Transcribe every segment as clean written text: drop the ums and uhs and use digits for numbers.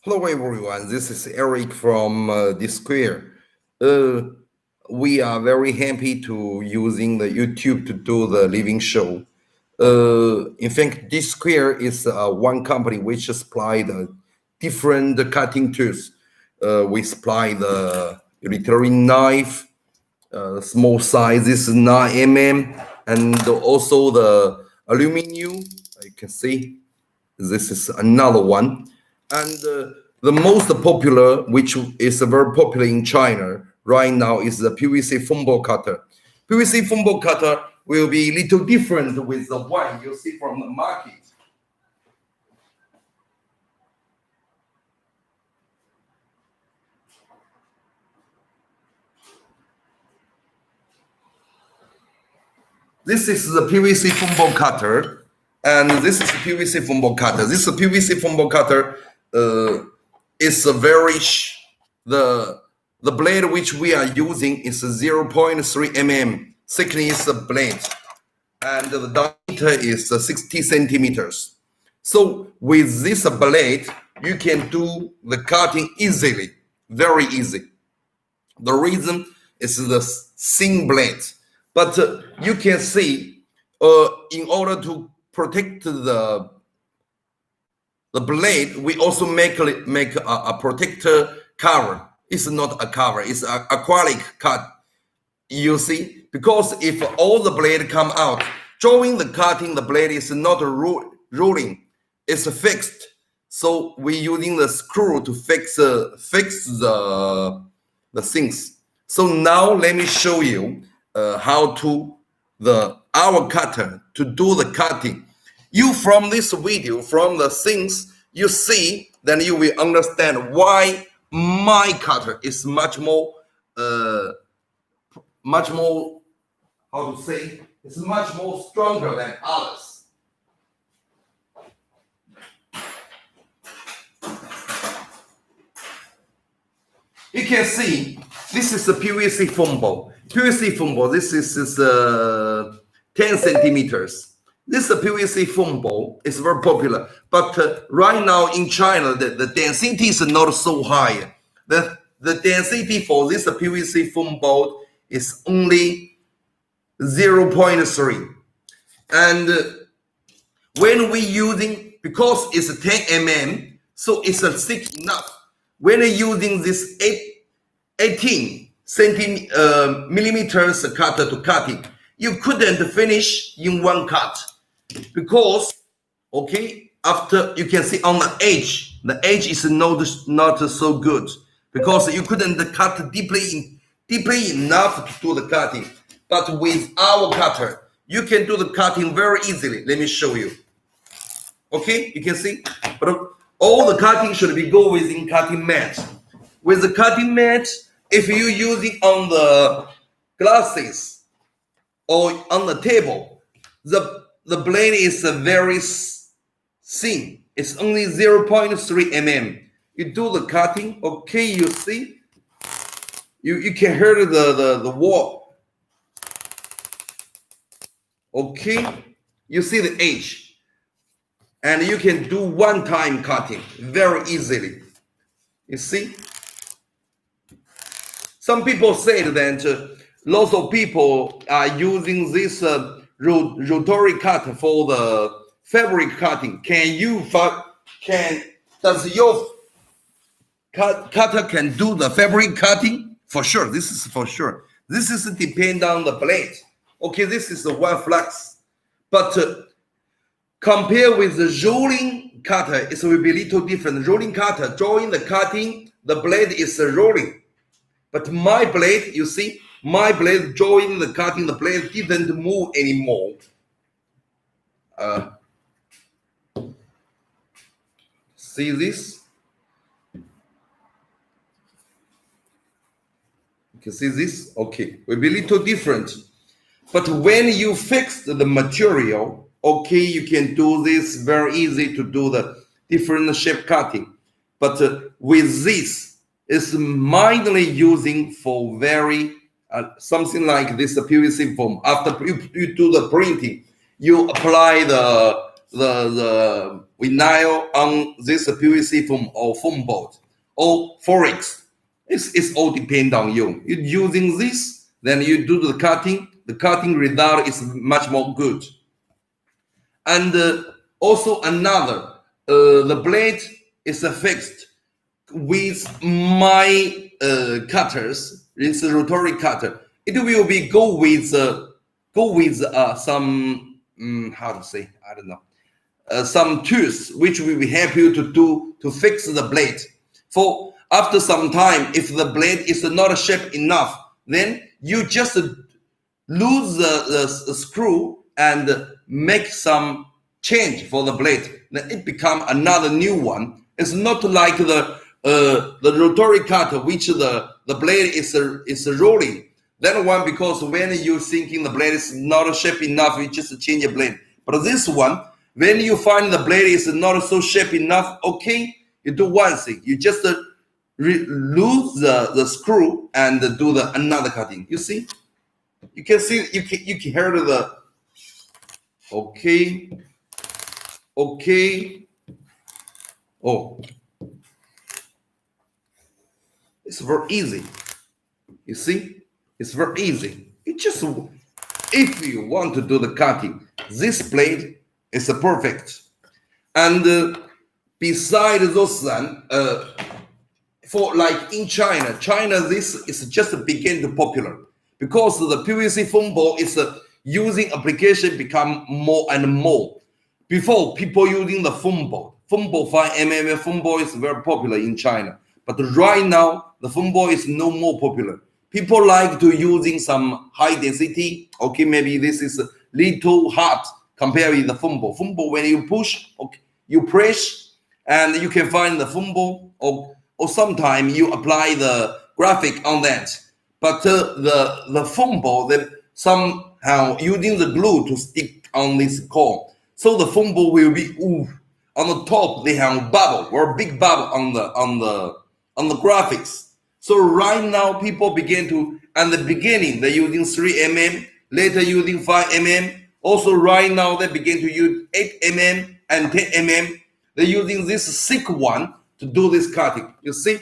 Hello everyone, this is Eric from Square. We are very happy to using the YouTube to do the living show. In fact, this Square is one company which supply the different cutting tools. We supply the utility knife, small size is 9 mm, and also the aluminum. You can see this is another one. And the most popular, which is very popular in China right now, is the PVC Foamboard Cutter. PVC Foamboard Cutter will be a little different with the one you see from the market. This is the PVC Foamboard Cutter, and this is the PVC Foamboard Cutter. This PVC Foamboard Cutter is a very the blade which we are using is 0.3 mm thickness blade, and the diameter is 60 centimeters. So with this blade, you can do the cutting easily, very easy. The reason is the thin blade, but you can see in order to protect the blade, we also make a protector cover. It's not a cover, it's an acrylic cut. You see, because if all the blade come out, during the cutting, the blade is not rolling, it's fixed. So we're using the screw to fix the things. So now let me show you how to our cutter to do the cutting. You from this video, from the things you see, then you will understand why my cutter is much more how to say, it's much more stronger than others. You can see this is the PVC foamboard. PVC foamboard, this is 10 centimeters. This PVC foamboard is very popular, but right now in China, the density is not so high. The density for this PVC foamboard is only 0.3. And when we using, because it's 10 mm, so it's thick enough. When using this 18 millimeters cutter to cut it, you couldn't finish in one cut because, okay, after you can see on the edge is not so good because you couldn't cut deeply enough to do the cutting. But with our cutter, you can do the cutting very easily. Let me show you. Okay, you can see, but all the cutting should be go within cutting mat. With the cutting mat, if you use it on the glasses or on the table, the blade is very thin. It's only 0.3 mm. You do the cutting, okay, you see, you can hear the wall. Okay, you see the edge. And you can do one-time cutting very easily. You see? Some people say that lots of people are using this rotary cutter for the fabric cutting. Does your cutter can do the fabric cutting? For sure, this is for sure. This is depend on the blade. Okay, this is the one flux, but compared with the rolling cutter, it will be a little different. Rolling cutter, during the cutting, the blade is rolling. But my blade, you see, my blade during the cutting, the blade didn't move anymore. See this? You can see this? Okay, will be a little different. But when you fix the material, okay, you can do this very easy to do the different shape cutting. But with this, it's mainly using for very something like this PVC foam. After you do the printing, you apply the the vinyl on this PVC foam or foam board or forex. It's all depend on you. You're using this, then you do the cutting. The cutting result is much more good. And also another, the blade is fixed with my cutters. It's a rotary cutter. It will be go with some how to say, I don't know, some tools which will be help you to fix the blade. For after some time, if the blade is not shaped enough, then you just lose the screw and make some change for the blade. Then it become another new one. It's not like the rotary cutter, which the blade is rolling. That one, because when you thinking the blade is not shaped enough, you just change the blade. But this one, when you find the blade is not so shaped enough, okay, you do one thing. You just lose the screw and do the another cutting. You see, you can see, you can hear the okay. Oh, it's very easy. You see, it's very easy. It just, if you want to do the cutting, this blade is perfect. And besides those, for like in China, this is just begin to popular because the PVC foam board is using application become more and more. Before, people using the foam board 5mm foam board is very popular in China, but right now the foam board is no more popular. People like to using some high density. Okay, maybe this is a little hard compared with the foam board. Foam board, when you push, okay, you press, and you can find the foam board, or sometimes you apply the graphic on that. But the foam board, they somehow using the glue to stick on this core. So the foam board will be on the top. They have bubble or big bubble on the graphics. So right now people begin to, at the beginning they're using 3mm, later using 5mm. Also right now they begin to use 8mm and 10mm. They're using this thick one to do this cutting. You see?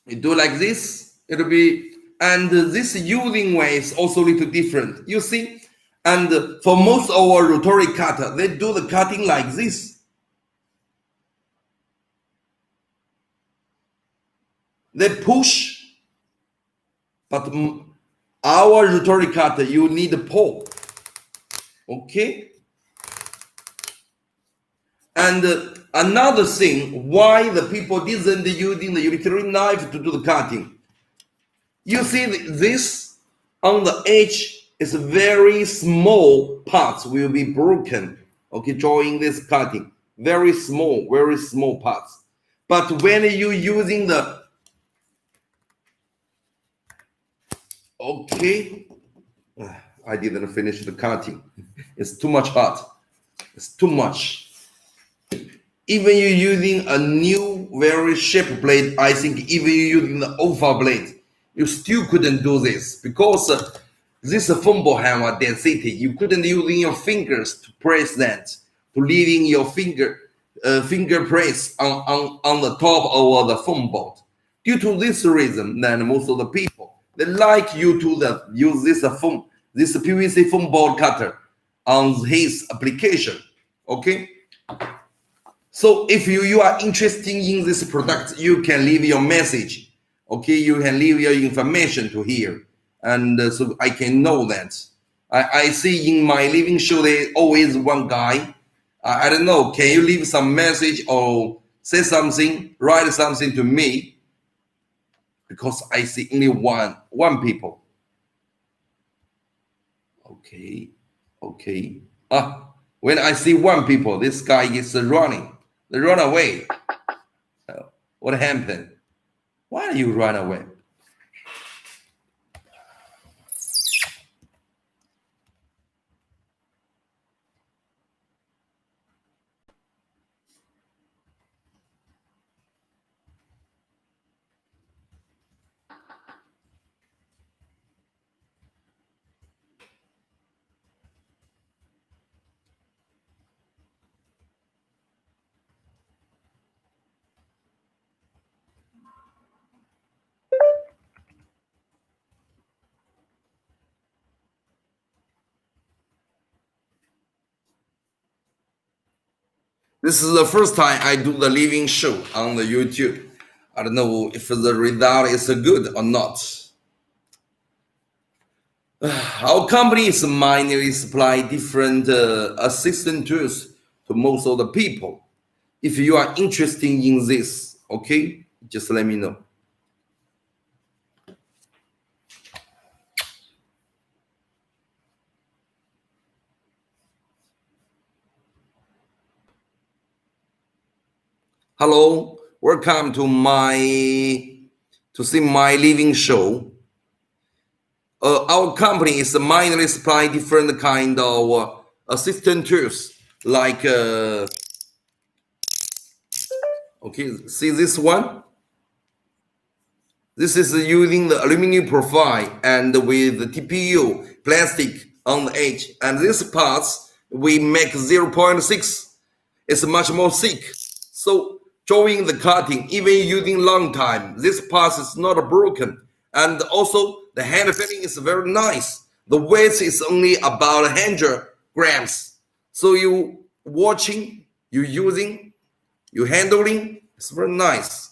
You do like this, it'll be, and this using way is also a little different. You see? And for most of our rotary cutter, they do the cutting like this. They push, but our rotary cutter, you need a pull. Okay? And another thing, why the people didn't using the utility knife to do the cutting. You see this on the edge is very small parts will be broken. Okay, drawing this cutting. Very small parts. But when you using the, okay, I didn't finish the cutting. It's too much hot. It's too much. Even you using a new very sharp blade, I think even you using the alpha blade, you still couldn't do this because this foam board have a density. You couldn't using your fingers to press that, to leaving your finger press on the top of the foam board. Due to this reason, then most of the people, they like you to use this PVC foamboard cutter on his application. Okay. So if you are interested in this product, you can leave your message. Okay, you can leave your information to here, and so I can know that. I see in my living show there always one guy. I don't know. Can you leave some message or say something, write something to me? Because I see only one people. Okay. When I see one people, this guy is running. They run away. What happened? Why do you run away? This is the first time I do the living show on the YouTube. I don't know if the result is good or not. Our company is mainly supply different assistant tools to most of the people. If you are interested in this, okay, just let me know. Hello, welcome to see my living show. Our company is mainly supply different kind of assistant tools like okay, see this one. This is using the aluminum profile and with the TPU plastic on the edge, and this parts we make 0.6. It's much more thick. So during the cutting, even using long time, this part is not broken. And also the hand feeling is very nice. The weight is only about 100 grams. So you watching, you using, you handling, it's very nice.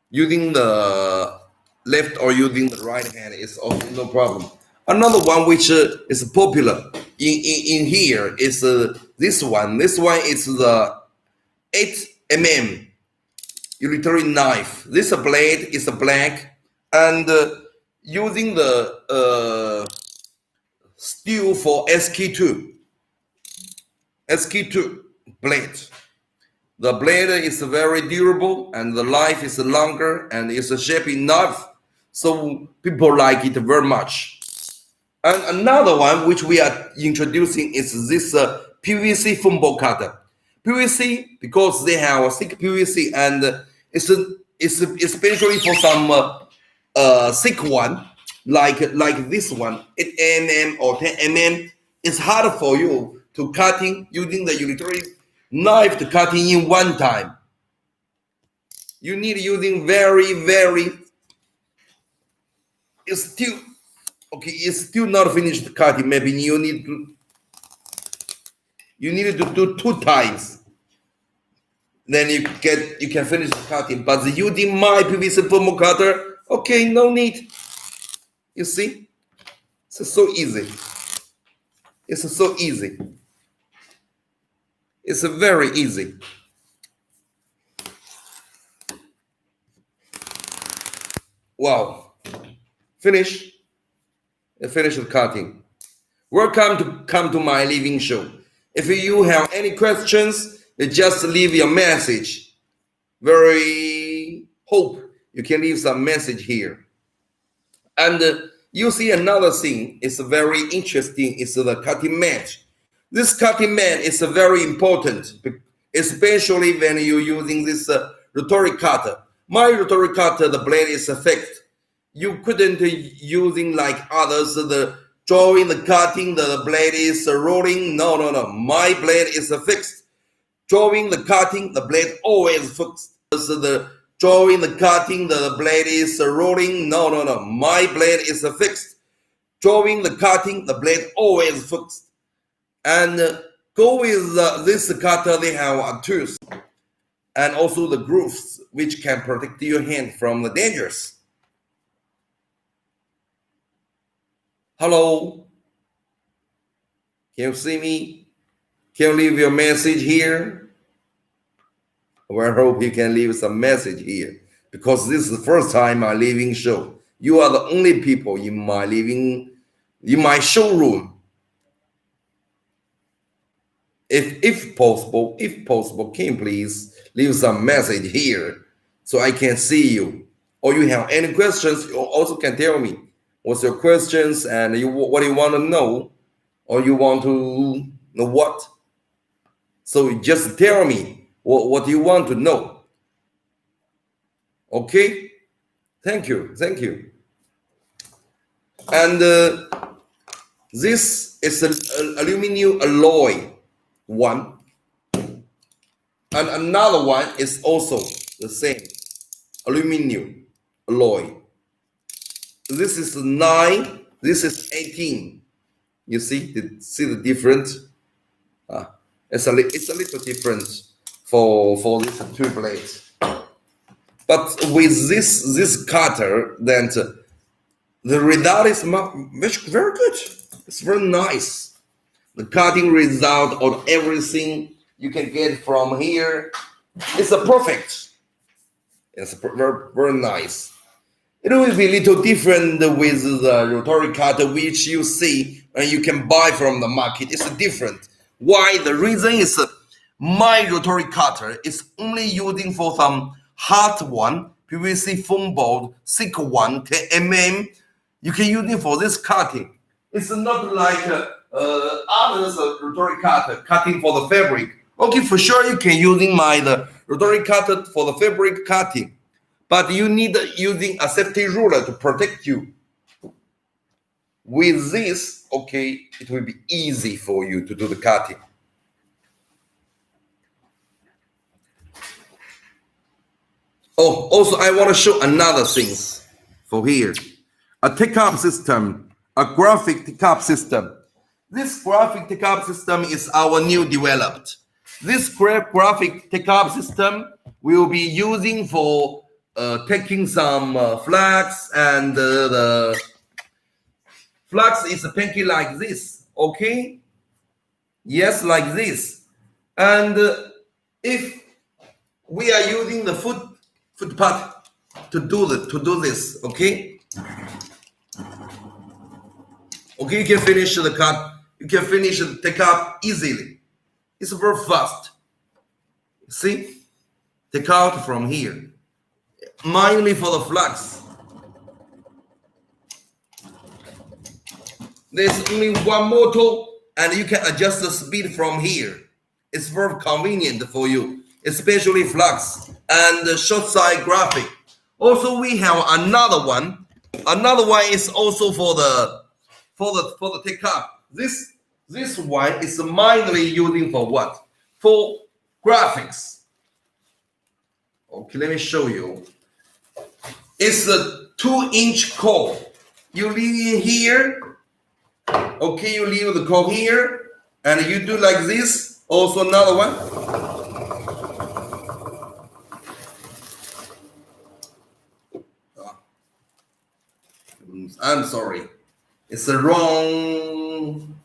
Using the left or using the right hand is also no problem. Another one which is popular in here is this one. This one is the 8mm utilitarian knife. This blade is black, and using the steel for SK2 blade. The blade is very durable and the life is longer and it's a shape enough, so people like it very much. And another one which we are introducing is this PVC Foamboard Cutter. PVC, because they have a thick PVC, and it's especially for some thick one like this one, 8mm or 10mm. It's hard for you to cutting using the utilitarian knife to cutting in one time. You need using very it's still okay, it's still not finished cutting. Maybe you need to do 2 times, then you can finish the cutting. But using my PVC Foamboard Cutter, okay, no need. You see, it's so easy. It's so easy. It's very easy. Wow. Finish the cutting. Welcome to my living show. If you have any questions, just leave your message. Very hope you can leave some message here. And you see another thing is very interesting is the cutting mat. This cutting mat is very important, especially when you're using this rotary cutter. My rotary cutter, the blade is fixed. You couldn't using like others, the drawing, the cutting, the blade is rolling. No. My blade is fixed. Drawing, the cutting, the blade always fixed. The drawing, the cutting, the blade is rolling. No. My blade is fixed. Drawing, the cutting, the blade always fixed. And go with this cutter, they have tools and also the grooves which can protect your hand from the dangers. Hello, can you see me? Can you leave your message here? Well, I hope you can leave some message here, because this is the first time my living show. You are the only people in my showroom. If possible, can you please leave some message here so I can see you? Or you have any questions, you also can tell me what's your questions and what you want to know, or you want to know what. So just tell me what you want to know. Okay? Thank you. And this is an aluminum alloy one, and another one is also the same aluminum alloy. This is 9, this is 18. You see the difference? It's a little different. for this two blades. But with this cutter, then the result is very good. It's very nice. The cutting result of everything you can get from here is perfect. It's very, very nice. It will be a little different with the rotary cutter, which you see and you can buy from the market. It's different. Why? The reason is my rotary cutter is only using for some hard one, PVC foamboard, thick one, 10 mm. You can use it for this cutting. It's not like others rotary cutter cutting for the fabric. Okay, for sure you can using the rotary cutter for the fabric cutting, but you need using a safety ruler to protect you. With this, okay, it will be easy for you to do the cutting. Oh, also I want to show another things for here. A take-up system, a graphic take-up system. This graphic take-up system is our new developed. This graphic take-up system will be using for taking some flags, and the flags is painted like this, okay? Yes, like this. And if we are using the foot part to do this, okay? Okay, you can finish the cut. You can finish the take up easily. It's very fast. See? Take out from here. Mainly for the flags. There's only one motor and you can adjust the speed from here. It's very convenient for you, especially flags and the short side graphic. Also, we have another one. Another one is also for the take up. This one is mainly using for what? For graphics. Okay, let me show you. It's a 2-inch core. You leave it here. Okay, you leave the core here, and you do like this. Also another one. I'm sorry. It's the wrong.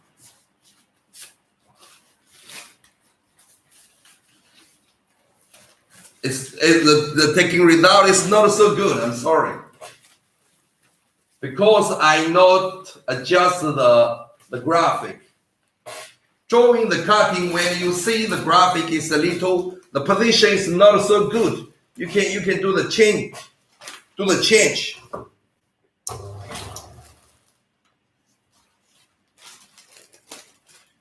The taking result is not so good. I'm sorry. Because I not adjust the graphic. Drawing the cutting, when you see the graphic is a little, the position is not so good. You can do the change.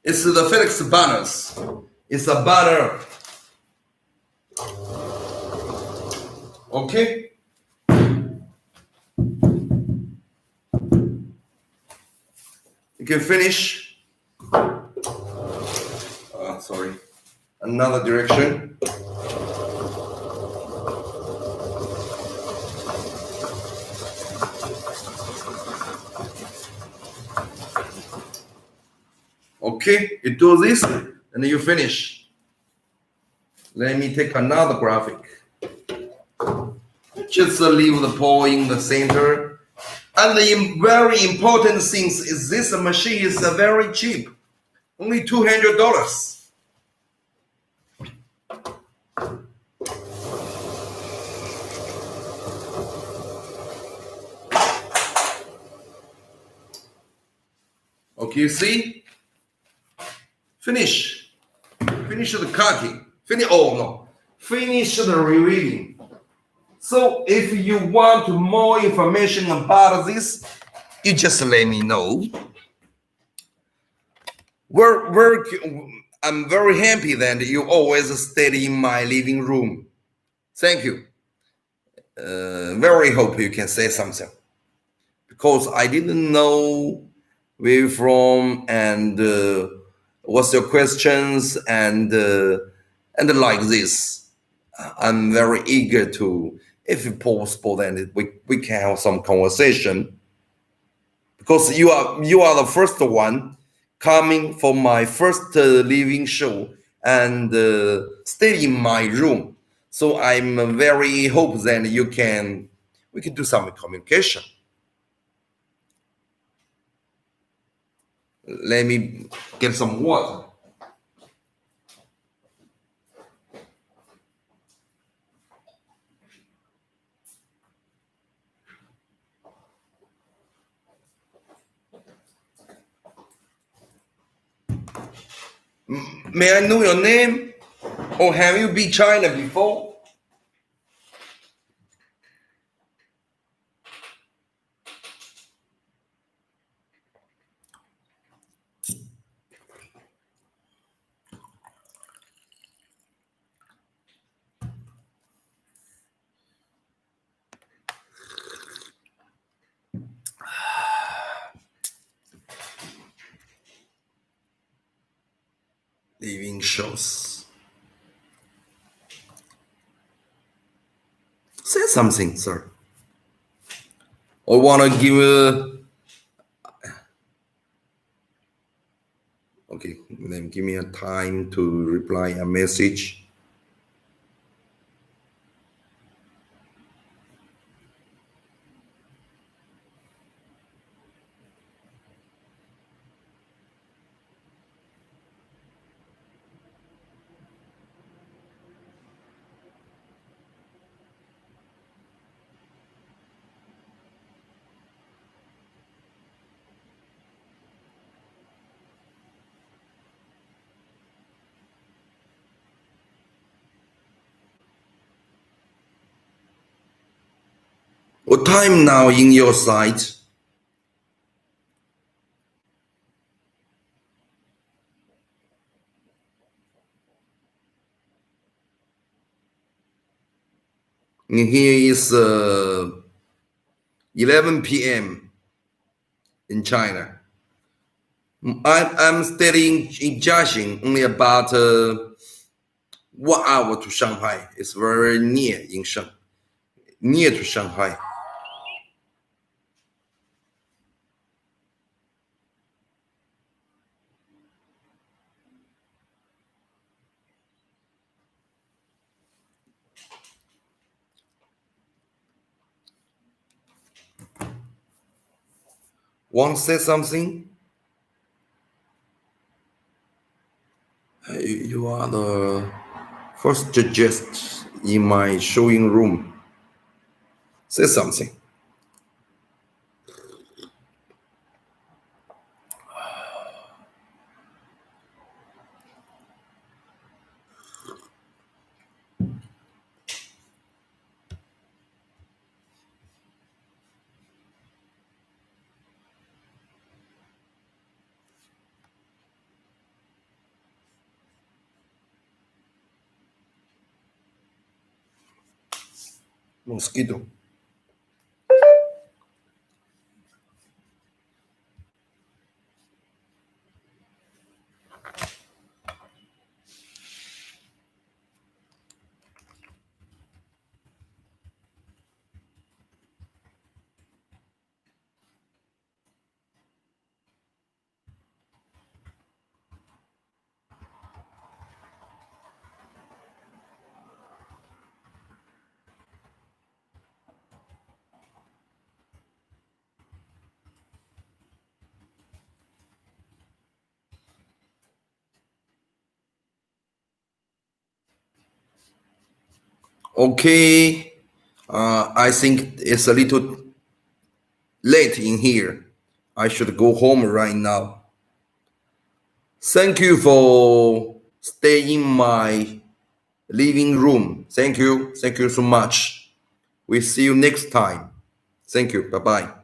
It's the Felix banners. It's a banner. Okay. You can finish. Sorry. Another direction. Okay, you do this and then you finish. Let me take another graphic. Just leave the pole in the center. And the very important thing is this machine is very cheap. Only $200. Okay, you see? Finish the cutting. Finish the revealing. So if you want more information about this, you just let me know. I'm very happy that you always stay in my living room. Thank you. Very hope you can say something, because I didn't know where you're from and what's your questions and like this. I'm very eager to, if possible, then we can have some conversation, because you are the first one coming for my first living show, and stay in my room. So I'm very hope that we can do some communication. Let me get some water. May I know your name? Or have you been China before? Living shows. Say something, sir. Or wanna give okay, then give me a time to reply a message. What time now in your side? In here is 11 p.m. in China. I'm staying in Jiaxing, only about 1 hour to Shanghai. It's very near near to Shanghai. Want to say something? You are the first guest in my showing room. Say something. Mosquito. Okay. I think it's a little late in here. I should go home right now. Thank you for staying in my living room. Thank you. Thank you so much. We see you next time. Thank you. Bye-bye.